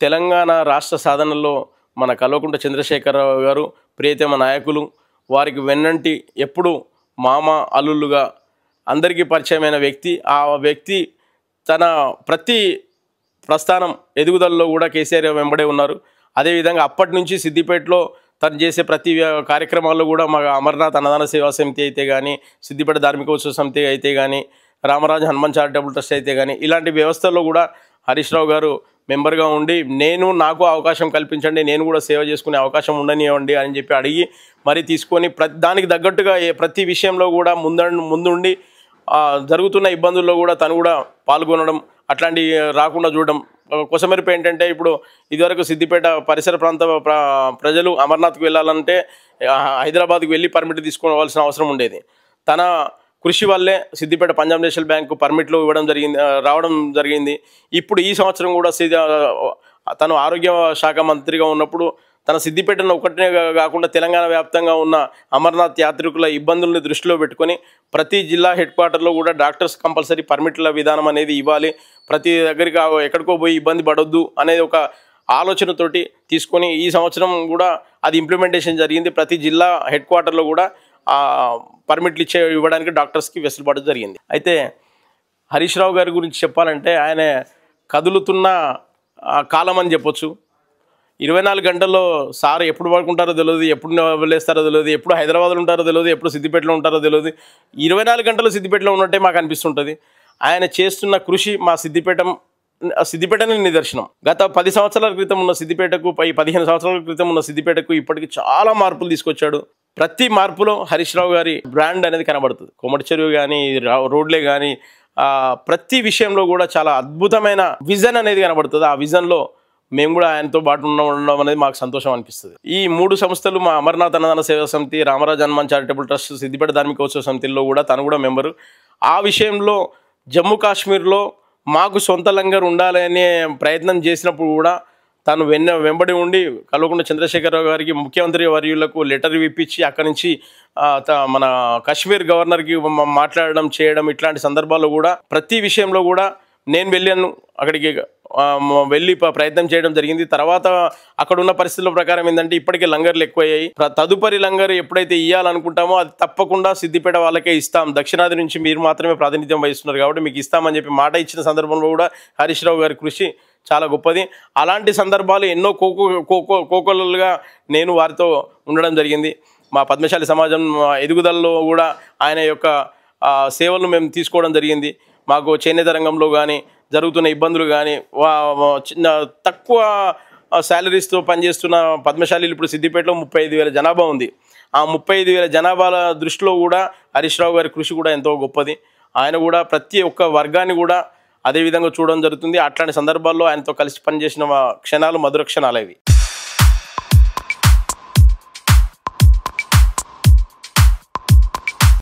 తెలంగాణ రాష్ట్ర సాధనలో మన కల్వకుంట్ల చంద్రశేఖరరావు గారు ప్రియతమ నాయకులు, వారికి వెన్నంటి ఎప్పుడు మామ అల్లుళ్ళుగా అందరికీ పరిచయమైన వ్యక్తి. ఆ వ్యక్తి తన ప్రతి ప్రస్థానం ఎదుగుదలలో కూడా కేసీఆర్ వెంబడే ఉన్నారు. అదేవిధంగా అప్పటి నుంచి సిద్దిపేటలో తను చేసే ప్రతి కార్యక్రమాల్లో కూడా మా అమర్నాథ్ అన్నదాన సేవా సమితి అయితే కానీ, సిద్దిపేట ధార్మికోత్సవ సమితి అయితే కానీ, రామరాజు హనుమాన్ చారిటబుల్ ట్రస్ట్ అయితే కానీ, ఇలాంటి వ్యవస్థల్లో కూడా హరీష్ రావు గారు మెంబర్గా ఉండి నాకు అవకాశం కల్పించండి, నేను కూడా సేవ చేసుకునే అవకాశం ఉండనివ్వండి అని చెప్పి అడిగి మరీ తీసుకొని దానికి తగ్గట్టుగా ప్రతి విషయంలో కూడా ముందుండి జరుగుతున్న ఇబ్బందుల్లో కూడా తను కూడా పాల్గొనడం, అట్లాంటి రాకుండా చూడడం. కొసమెరుపు ఏంటంటే, ఇప్పుడు ఇదివరకు సిద్దిపేట పరిసర ప్రాంత ప్రజలు అమర్నాథ్కి వెళ్ళాలంటే హైదరాబాద్కి వెళ్ళి పర్మిట్ తీసుకోవాల్సిన అవసరం ఉండేది. తన కృషి వల్లే సిద్దిపేట పంజాబ్ నేషనల్ బ్యాంకు పర్మిట్లు రావడం జరిగింది. ఇప్పుడు ఈ సంవత్సరం కూడా తను ఆరోగ్య శాఖ మంత్రిగా ఉన్నప్పుడు తన సిద్దిపేటను ఒకటే కాకుండా తెలంగాణ వ్యాప్తంగా ఉన్న అమర్నాథ్ యాత్రికుల ఇబ్బందుల్ని దృష్టిలో పెట్టుకొని ప్రతి జిల్లా హెడ్ క్వార్టర్లో కూడా డాక్టర్స్ కంపల్సరీ పర్మిట్ల విధానం అనేది ఇవ్వాలి, ప్రతి దగ్గరికి ఎక్కడికో పోయి ఇబ్బంది పడొద్దు అనేది ఒక ఆలోచనతోటి తీసుకొని ఈ సంవత్సరం కూడా అది ఇంప్లిమెంటేషన్ జరిగింది. ప్రతి జిల్లా హెడ్ క్వార్టర్లో కూడా పర్మిట్లు ఇవ్వడానికి డాక్టర్స్కి వెసులుబాటు జరిగింది. అయితే హరీష్ రావు గారి గురించి చెప్పాలంటే ఆయన కదులుతున్న కాలం అని చెప్పొచ్చు. 24 గంటల్లో సార్ ఎప్పుడు పడుకుంటారో తెలియదు, ఎప్పుడు వెళ్ళేస్తారో తెలియదు, ఎప్పుడు హైదరాబాద్లో ఉంటారో తెలియదు, ఎప్పుడు సిద్దిపేటలో ఉంటారో తెలియదు. 24 గంటలు సిద్దిపేటలో ఉన్నట్టే మాకు అనిపిస్తుంటుంది. ఆయన చేస్తున్న కృషి మా సిద్దిపేటనే నిదర్శనం. గత 10 సంవత్సరాల క్రితం ఉన్న సిద్దిపేటకు 15 సంవత్సరాల క్రితం ఉన్న సిద్దిపేటకు ఇప్పటికి చాలా మార్పులు తీసుకొచ్చాడు. ప్రతి మార్పులో హరీష్ రావు గారి బ్రాండ్ అనేది కనబడుతుంది. కొమటి చెరువు కానీ, రోడ్లే కానీ, ప్రతి విషయంలో కూడా చాలా అద్భుతమైన విజన్ అనేది కనబడుతుంది. ఆ విజన్లో మేము కూడా ఆయనతో పాటు ఉండడం అనేది మాకు సంతోషం అనిపిస్తుంది. ఈ 3 సంస్థలు, మా అమర్నాథ్ అన్నదాన సేవా సమితి, రామరాజు హనుమాన్ చారిటబుల్ ట్రస్ట్, సిద్దిపేట ధార్మికోత్సవ సమితిలో కూడా తను కూడా మెంబరు. ఆ విషయంలో జమ్మూ కాశ్మీర్లో మాకు సొంత లంగర్ ఉండాలనే ప్రయత్నం చేసినప్పుడు కూడా తను వెంబడి ఉండి కల్వకుంట్ల చంద్రశేఖరరావు గారికి, ముఖ్యమంత్రి వర్యులకు లెటర్ ఇప్పించి అక్కడి నుంచి మన కాశ్మీర్ గవర్నర్కి మాట్లాడడం చేయడం, ఇట్లాంటి సందర్భాల్లో కూడా ప్రతి విషయంలో కూడా నేను వెళ్ళాను, అక్కడికి వెళ్ళి ప్రయత్నం చేయడం జరిగింది. తర్వాత అక్కడ ఉన్న పరిస్థితుల ప్రకారం ఏంటంటే ఇప్పటికే లంగర్లు ఎక్కువయ్యాయి. తదుపరి లంగర్ ఎప్పుడైతే ఇవ్వాలనుకుంటామో అది తప్పకుండా సిద్దిపేట వాళ్ళకే ఇస్తాం, దక్షిణాది నుంచి మీరు మాత్రమే ప్రాతినిధ్యం వహిస్తున్నారు కాబట్టి మీకు ఇస్తామని చెప్పి మాట ఇచ్చిన సందర్భంలో కూడా హరీష్ రావు గారి కృషి చాలా గొప్పది. అలాంటి సందర్భాలు ఎన్నో కోకొల్లుగా నేను వారితో ఉండడం జరిగింది. మా పద్మశాలి సమాజం ఎదుగుదలలో కూడా ఆయన యొక్క సేవలను మేము తీసుకోవడం జరిగింది. మాకు చేనేత రంగంలో కానీ జరుగుతున్న ఇబ్బందులు కానీ, తక్కువ శాలరీస్తో పనిచేస్తున్న పద్మశాలీలు ఇప్పుడు సిద్దిపేటలో 35,000 జనాభా ఉంది. ఆ 35,000 జనాభాల దృష్టిలో కూడా హరీష్ రావు గారి కృషి కూడా ఎంతో గొప్పది. ఆయన కూడా ప్రతి ఒక్క వర్గాన్ని కూడా అదేవిధంగా చూడడం జరుగుతుంది. అట్లాంటి సందర్భాల్లో ఆయనతో కలిసి పనిచేసిన క్షణాలు మధుర క్షణాలు ఇవి.